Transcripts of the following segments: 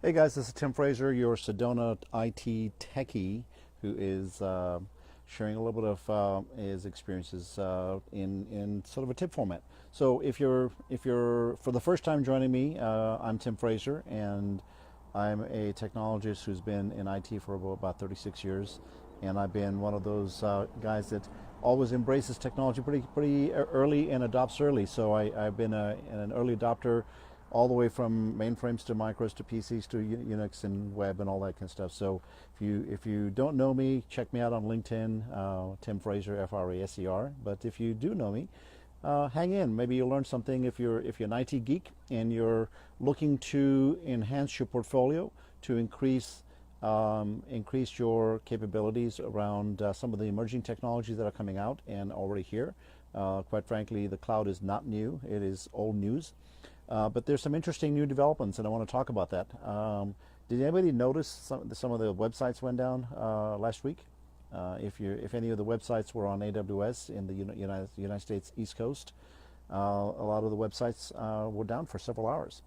Hey guys, this is Tim Fraser, your Sedona IT techie, who is sharing a little bit of his experiences in sort of a tip format. So if you're for the first time joining me, I'm Tim Fraser, and I'm a technologist who's been in IT for about 36 years, and I've been one of those guys that always embraces technology pretty early and adopts early. So I've been an early adopter all the way from mainframes to micros to PCs to Unix and web and all that kind of stuff. So if you don't know me, check me out on LinkedIn, Tim Fraser, Fraser. But if you do know me, hang in. Maybe you'll learn something if you're an IT geek and you're looking to enhance your portfolio to increase your capabilities around some of the emerging technologies that are coming out and already here. Quite frankly, the cloud is not new; it is old news. But there's some interesting new developments, and I want to talk about that. Did anybody notice some of the websites went down last week? If any of the websites were on AWS in the United States East Coast, a lot of the websites were down for several hours.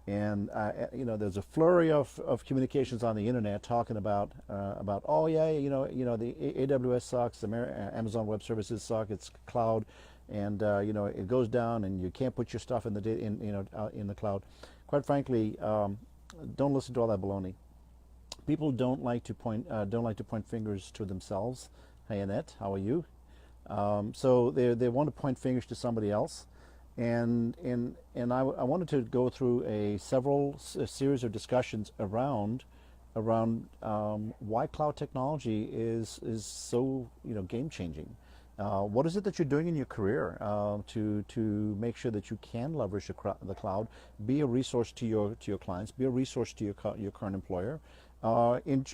And there's a flurry of communications on the internet talking about oh yeah, the AWS sucks, Amazon Web Services suck, it's cloud, and it goes down, and you can't put your stuff in the in the cloud. Quite frankly, don't listen to all that baloney. People don't like to point fingers to themselves. Hey Annette, how are you? So they want to point fingers to somebody else, and I wanted to go through a series of discussions around why cloud technology is so game changing. What is it that you're doing in your career to make sure that you can leverage the cloud, be a resource to your clients, be a resource to your current employer,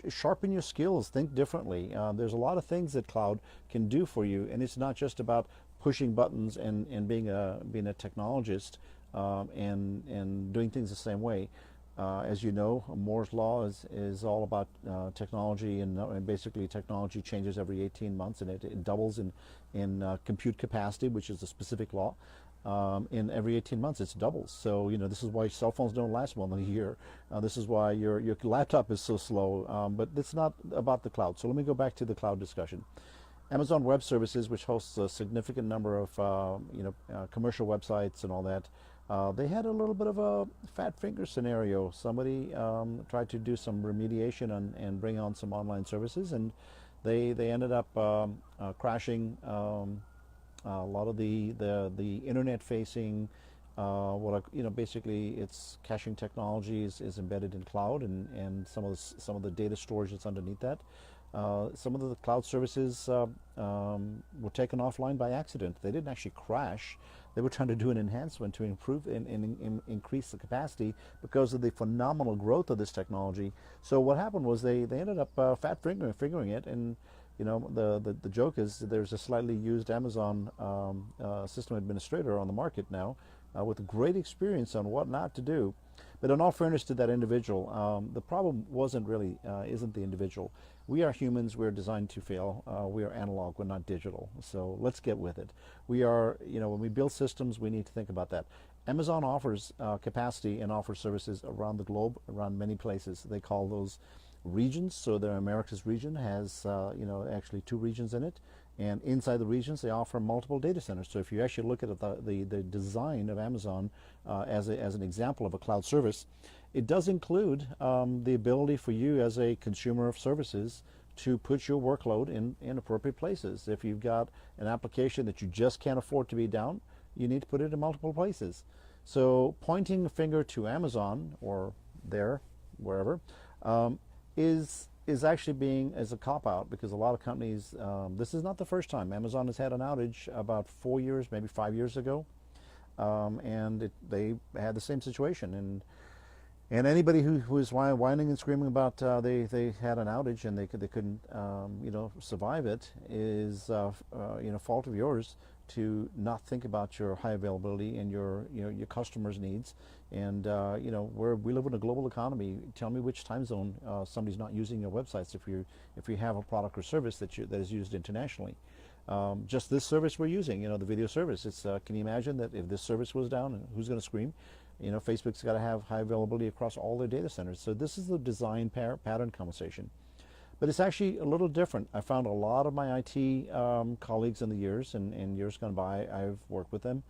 sharpen your skills, think differently. There's a lot of things that cloud can do for you, and it's not just about pushing buttons and being a technologist and doing things the same way. As you know, Moore's law is all about technology, and basically technology changes every 18 months, and it doubles in compute capacity, which is a specific law. In every 18 months, it doubles. So this is why cell phones don't last more than a year. This is why your laptop is so slow. But it's not about the cloud. So let me go back to the cloud discussion. Amazon Web Services, which hosts a significant number of commercial websites and all that, they had a little bit of a fat finger scenario. Somebody tried to do some remediation and bring on some online services, and they ended up crashing a lot of the internet facing basically its caching technology is embedded in cloud, and some of the data storage that's underneath that. Some of the cloud services were taken offline by accident. They didn't actually crash. They were trying to do an enhancement to improve and increase the capacity because of the phenomenal growth of this technology. So what happened was they ended up fingering it, and the joke is that there's a slightly used Amazon system administrator on the market now with great experience on what not to do. But in all fairness to that individual, the problem isn't the individual. We are humans. We're designed to fail. We are analog. We're not digital. So let's get with it. We are, when we build systems, we need to think about that. Amazon offers capacity and offers services around the globe, around many places. They call those regions. So the Americas region has, actually 2 regions in it. And inside the regions, they offer multiple data centers. So if you actually look at the design of Amazon as an example of a cloud service, it does include the ability for you as a consumer of services to put your workload in appropriate places. If you've got an application that you just can't afford to be down, you need to put it in multiple places. So pointing a finger to Amazon or wherever, is actually being as a cop-out, because a lot of companies, this is not the first time. Amazon has had an outage about 4 years, maybe 5 years ago, and they had the same situation. And anybody who is whining and screaming about they had an outage and they couldn't survive it is fault of yours to not think about your high availability and your customers' needs. And we live in a global economy. Tell me which time zone somebody's not using your websites if you have a product or service that is used internationally. Just this service we're using, the video service. It's can you imagine that if this service was down, and who's going to scream? You know, Facebook's got to have high availability across all their data centers. So this is the design pattern conversation. But it's actually a little different. I found a lot of my IT colleagues in the years and years gone by, I've worked with them.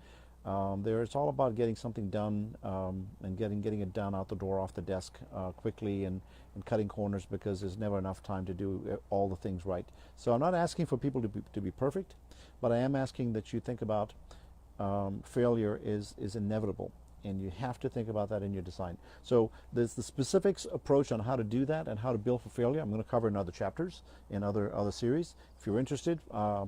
It's all about getting something done and getting it done out the door, off the desk quickly, and cutting corners, because there's never enough time to do all the things right. So I'm not asking for people to be perfect, but I am asking that you think about failure is inevitable. And you have to think about that in your design. So there's the specifics approach on how to do that and how to build for failure. I'm going to cover in other chapters, in other series. If you're interested,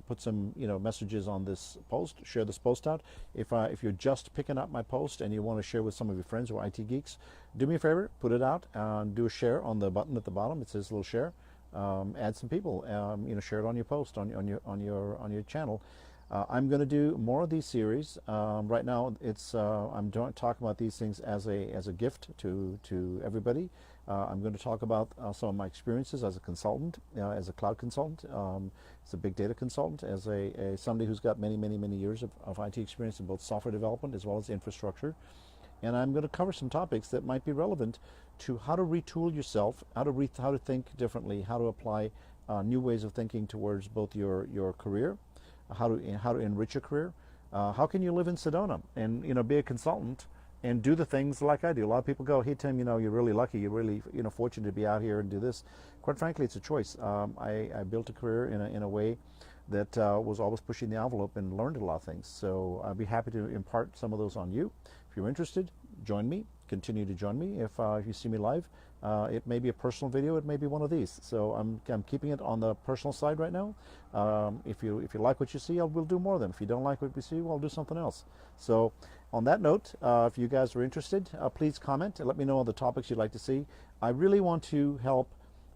put some messages on this post. Share this post out. If you're just picking up my post and you want to share with some of your friends who are IT geeks, do me a favor, put it out and do a share on the button at the bottom. It says little share. Add some people. Share it on your post on your channel. I'm going to do more of these series. Right now, I'm talking about these things as a gift to everybody. I'm going to talk about some of my experiences as a consultant, as a cloud consultant, as a big data consultant, as somebody who's got many years of IT experience in both software development as well as infrastructure. And I'm going to cover some topics that might be relevant to how to retool yourself, how to think differently, how to apply new ways of thinking towards both your career, how to enrich your career. How can you live in Sedona and be a consultant and do the things like I do? A lot of people go, "Hey Tim, you're really lucky. You're really fortunate to be out here and do this." Quite frankly, it's a choice. I built a career in a way that was always pushing the envelope and learned a lot of things. So I'd be happy to impart some of those on you. If you're interested, join me. Continue to join me. If you see me live, it may be a personal video. It may be one of these. So I'm keeping it on the personal side right now. If you like what you see, we'll do more of them. If you don't like what we see, we'll do something else. So on that note, if you guys are interested, please comment and let me know on the topics you'd like to see. I really want to help.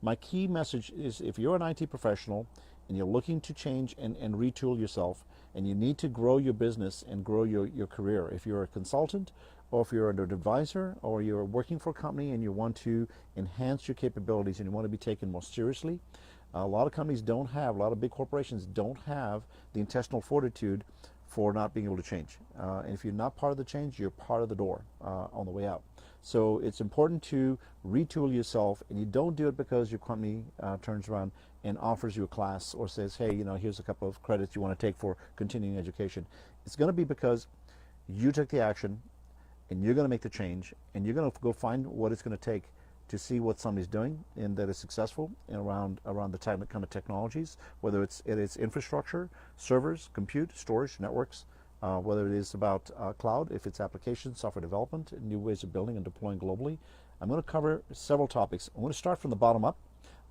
My key message is, if you're an IT professional and you're looking to change and retool yourself, and you need to grow your business and grow your career, if you're a consultant, or if you're an advisor, or you're working for a company and you want to enhance your capabilities and you want to be taken more seriously, a lot of companies don't have, a lot of big corporations don't have the intestinal fortitude for not being able to change. And if you're not part of the change, you're part of the door on the way out. So it's important to retool yourself, and you don't do it because your company turns around and offers you a class or says, "Hey, here's a couple of credits you want to take for continuing education." It's going to be because you took the action, and you're going to make the change, and you're going to go find what it's going to take to see what somebody's doing and that is successful around the kind of technologies, whether it is infrastructure, servers, compute, storage, networks, whether it is about cloud, if it's applications, software development, new ways of building and deploying globally. I'm going to cover several topics. I'm going to start from the bottom up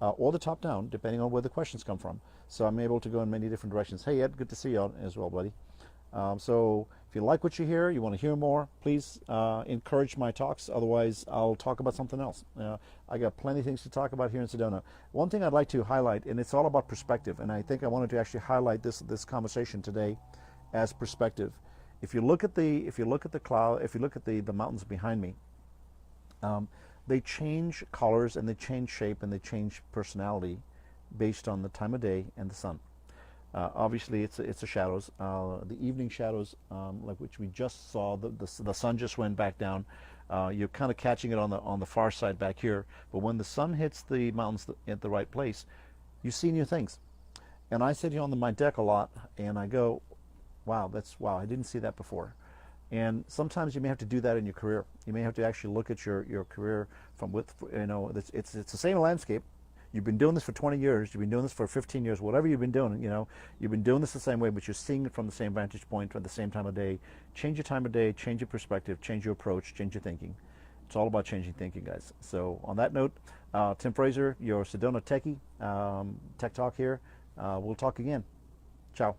or the top down, depending on where the questions come from. So I'm able to go in many different directions. Hey Ed, good to see you as well, buddy. So if you like what you hear, you want to hear more, please encourage my talks. Otherwise, I'll talk about something else. I got plenty of things to talk about here in Sedona. One thing I'd like to highlight, and it's all about perspective, and I think I wanted to actually highlight this conversation today as perspective. If you look at the cloud, if you look at the mountains behind me, they change colors and they change shape and they change personality based on the time of day and the sun. Obviously, it's the shadows, the evening shadows, like which we just saw. The sun just went back down. You're kind of catching it on the far side back here. But when the sun hits the mountains at the right place, you see new things. And I sit here on my deck a lot, and I go, "Wow, wow! I didn't see that before." And sometimes you may have to do that in your career. You may have to actually look at your career it's the same landscape. You've been doing this for 20 years, you've been doing this for 15 years, whatever you've been doing, you've been doing this the same way, but you're seeing it from the same vantage point at the same time of day. Change your time of day, change your perspective, change your approach, change your thinking. It's all about changing thinking, guys. So on that note, Tim Fraser, your Sedona Techie, Tech Talk here. We'll talk again. Ciao.